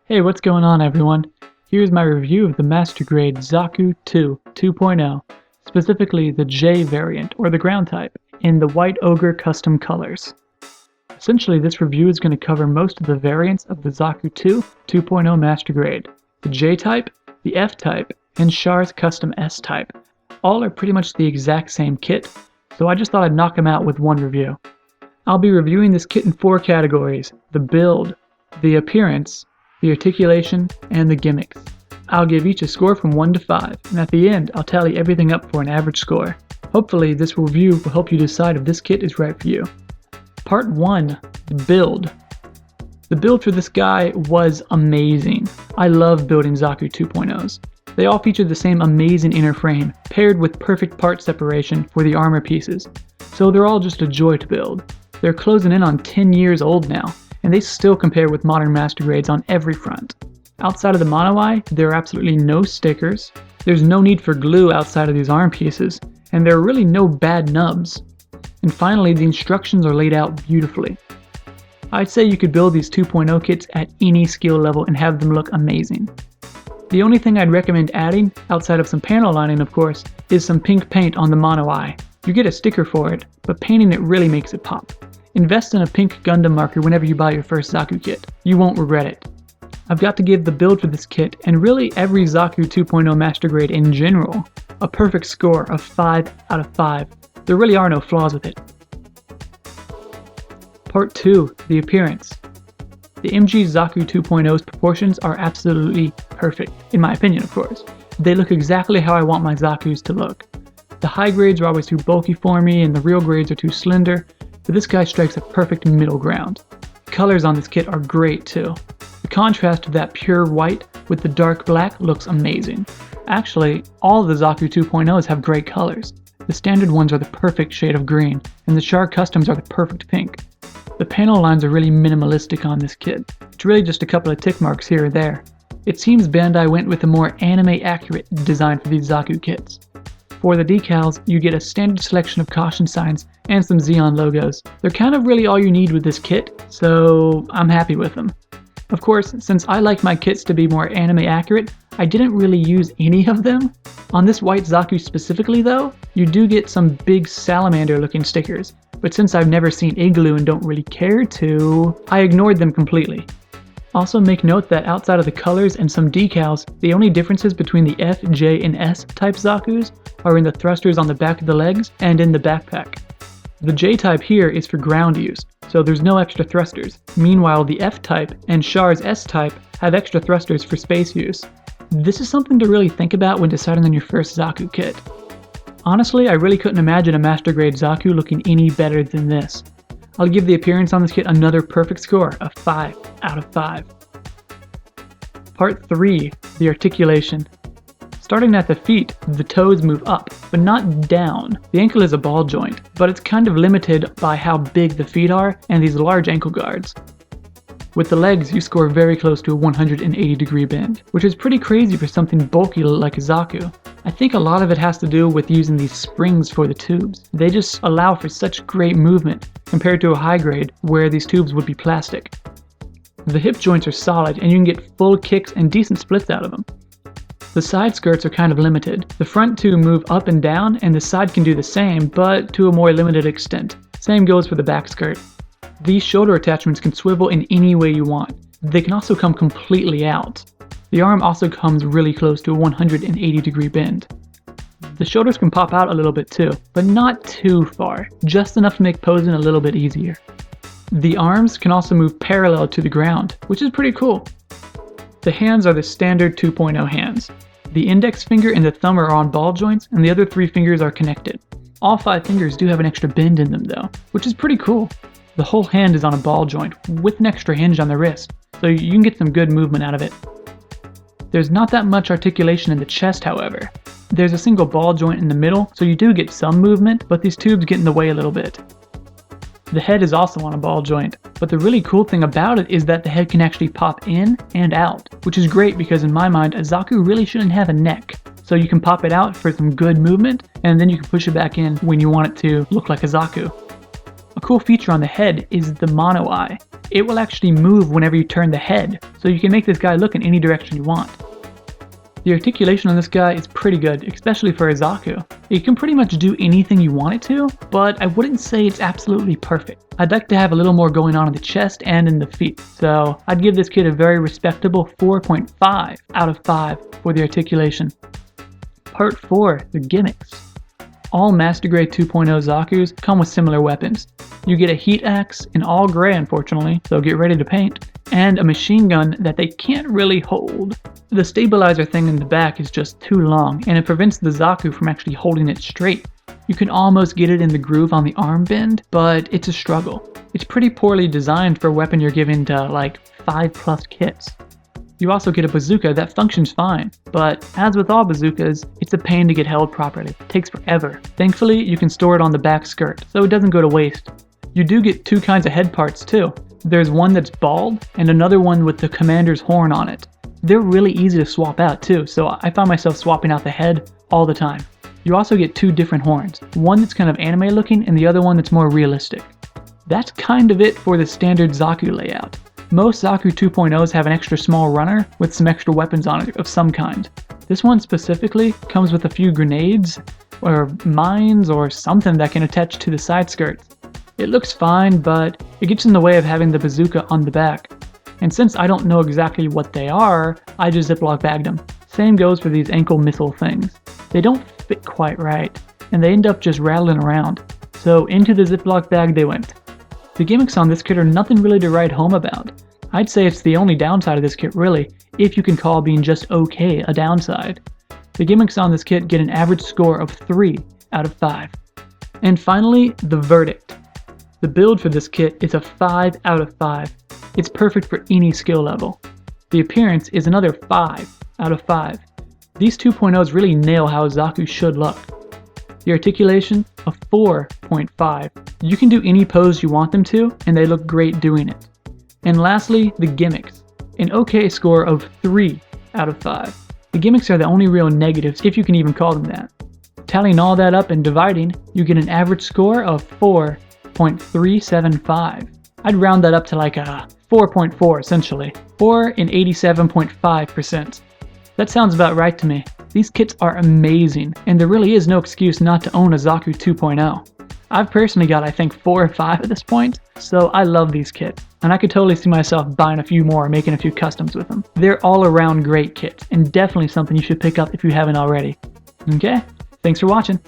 Hey, what's going on everyone? Here's my review of the Master Grade Zaku II 2.0, specifically the J variant, or the ground type, in the White Ogre custom colors. Essentially, this review is going to cover most of the variants of the Zaku II 2.0 Master Grade. The J type, the F type, and Char's custom S type. All are pretty much the exact same kit, so I just thought I'd knock them out with one review. I'll be reviewing this kit in 4 categories: the build, the appearance, the articulation, and the gimmicks. I'll give each a score from 1 to 5, and at the end I'll tally everything up for an average score. Hopefully this review will help you decide if this kit is right for you. Part 1, the build. The build for this guy was amazing. I love building Zaku 2.0s. They all feature the same amazing inner frame, paired with perfect part separation for the armor pieces. So they're all just a joy to build. They're closing in on 10 years old now, and they still compare with modern Master Grades on every front. Outside of the mono eye, there are absolutely no stickers, there's no need for glue outside of these arm pieces, and there are really no bad nubs. And finally, the instructions are laid out beautifully. I'd say you could build these 2.0 kits at any skill level and have them look amazing. The only thing I'd recommend adding, outside of some panel lining of course, is some pink paint on the mono eye. You get a sticker for it, but painting it really makes it pop. Invest in a pink Gundam marker whenever you buy your first Zaku kit. You won't regret it. I've got to give the build for this kit, and really every Zaku 2.0 Master Grade in general, a perfect score of 5 out of 5. There really are no flaws with it. Part 2, the appearance. The MG Zaku 2.0's proportions are absolutely perfect, in my opinion of course. They look exactly how I want my Zakus to look. The high grades are always too bulky for me, and the real grades are too slender, but this guy strikes a perfect middle ground. The colors on this kit are great too. The contrast of that pure white with the dark black looks amazing. Actually, all of the Zaku 2.0s have great colors. The standard ones are the perfect shade of green, and the Char customs are the perfect pink. The panel lines are really minimalistic on this kit. It's really just a couple of tick marks here or there. It seems Bandai went with a more anime-accurate design for these Zaku kits. For the decals, you get a standard selection of caution signs and some Xeon logos. They're kind of really all you need with this kit, so I'm happy with them. Of course, since I like my kits to be more anime accurate, I didn't really use any of them. On this white Zaku specifically though, you do get some big salamander looking stickers, but since I've never seen Igloo and don't really care to, I ignored them completely. Also make note that outside of the colors and some decals, the only differences between the F, J, and S type Zakus are in the thrusters on the back of the legs and in the backpack. The J type here is for ground use, so there's no extra thrusters. Meanwhile, the F type and Char's S type have extra thrusters for space use. This is something to really think about when deciding on your first Zaku kit. Honestly, I really couldn't imagine a Master Grade Zaku looking any better than this. I'll give the appearance on this kit another perfect score of 5 out of 5. Part 3, the articulation. Starting at the feet, the toes move up, but not down. The ankle is a ball joint, but it's kind of limited by how big the feet are and these large ankle guards. With the legs, you score very close to a 180-degree bend, which is pretty crazy for something bulky like a Zaku. I think a lot of it has to do with using these springs for the tubes. They just allow for such great movement compared to a high grade where these tubes would be plastic. The hip joints are solid and you can get full kicks and decent splits out of them. The side skirts are kind of limited. The front two move up and down and the side can do the same, but to a more limited extent. Same goes for the back skirt. These shoulder attachments can swivel in any way you want. They can also come completely out. The arm also comes really close to a 180-degree bend. The shoulders can pop out a little bit too, but not too far, just enough to make posing a little bit easier. The arms can also move parallel to the ground, which is pretty cool. The hands are the standard 2.0 hands. The index finger and the thumb are on ball joints, and the other 3 fingers are connected. All 5 fingers do have an extra bend in them though, which is pretty cool. The whole hand is on a ball joint, with an extra hinge on the wrist, so you can get some good movement out of it. There's not that much articulation in the chest, however. There's a single ball joint in the middle, so you do get some movement, but these tubes get in the way a little bit. The head is also on a ball joint, but the really cool thing about it is that the head can actually pop in and out, which is great because in my mind, a Zaku really shouldn't have a neck. So you can pop it out for some good movement, and then you can push it back in when you want it to look like a Zaku. A cool feature on the head is the mono eye. it will actually move whenever you turn the head, so you can make this guy look in any direction you want. The articulation on this guy is pretty good, especially for a Zaku. It can pretty much do anything you want it to, but I wouldn't say it's absolutely perfect. I'd like to have a little more going on in the chest and in the feet, so I'd give this kit a very respectable 4.5 out of 5 for the articulation. Part 4, the gimmicks. All Master Grade 2.0 Zakus come with similar weapons. You get a heat axe, in all gray unfortunately, so get ready to paint, and a machine gun that they can't really hold. The stabilizer thing in the back is just too long, and it prevents the Zaku from actually holding it straight. You can almost get it in the groove on the arm bend, but it's a struggle. It's pretty poorly designed for a weapon you're given to like 5+ kits. You also get a bazooka that functions fine, but as with all bazookas, it's a pain to get held properly. It takes forever. Thankfully, you can store it on the back skirt, so it doesn't go to waste. You do get two kinds of head parts too. There's one that's bald, and another one with the commander's horn on it. They're really easy to swap out too, so I found myself swapping out the head all the time. You also get two different horns, one that's kind of anime looking and the other one that's more realistic. That's kind of it for the standard Zaku layout. Most Zaku 2.0s have an extra small runner with some extra weapons on it of some kind. This one specifically comes with a few grenades, or mines, or something that can attach to the side skirts. It looks fine, but it gets in the way of having the bazooka on the back. And since I don't know exactly what they are, I just Ziploc bagged them. Same goes for these ankle missile things. They don't fit quite right, and they end up just rattling around. So into the Ziploc bag they went. The gimmicks on this kit are nothing really to write home about. I'd say it's the only downside of this kit really, if you can call being just okay a downside. The gimmicks on this kit get an average score of 3 out of 5. And finally, the verdict. The build for this kit is a 5 out of 5. It's perfect for any skill level. The appearance is another 5 out of 5. These 2.0s really nail how a Zaku should look. The articulation, a 4.5. You can do any pose you want them to, and they look great doing it. And lastly, the gimmicks. An okay score of 3 out of 5. The gimmicks are the only real negatives, if you can even call them that. Tallying all that up and dividing, you get an average score of 4.375. I'd round that up to like a 4.4 essentially, or an 87.5%. That sounds about right to me. These kits are amazing, and there really is no excuse not to own a Zaku 2.0. I've personally got I think 4 or 5 at this point, so I love these kits, and I could totally see myself buying a few more and making a few customs with them. They're all around great kits, and definitely something you should pick up if you haven't already. Okay, thanks for watching.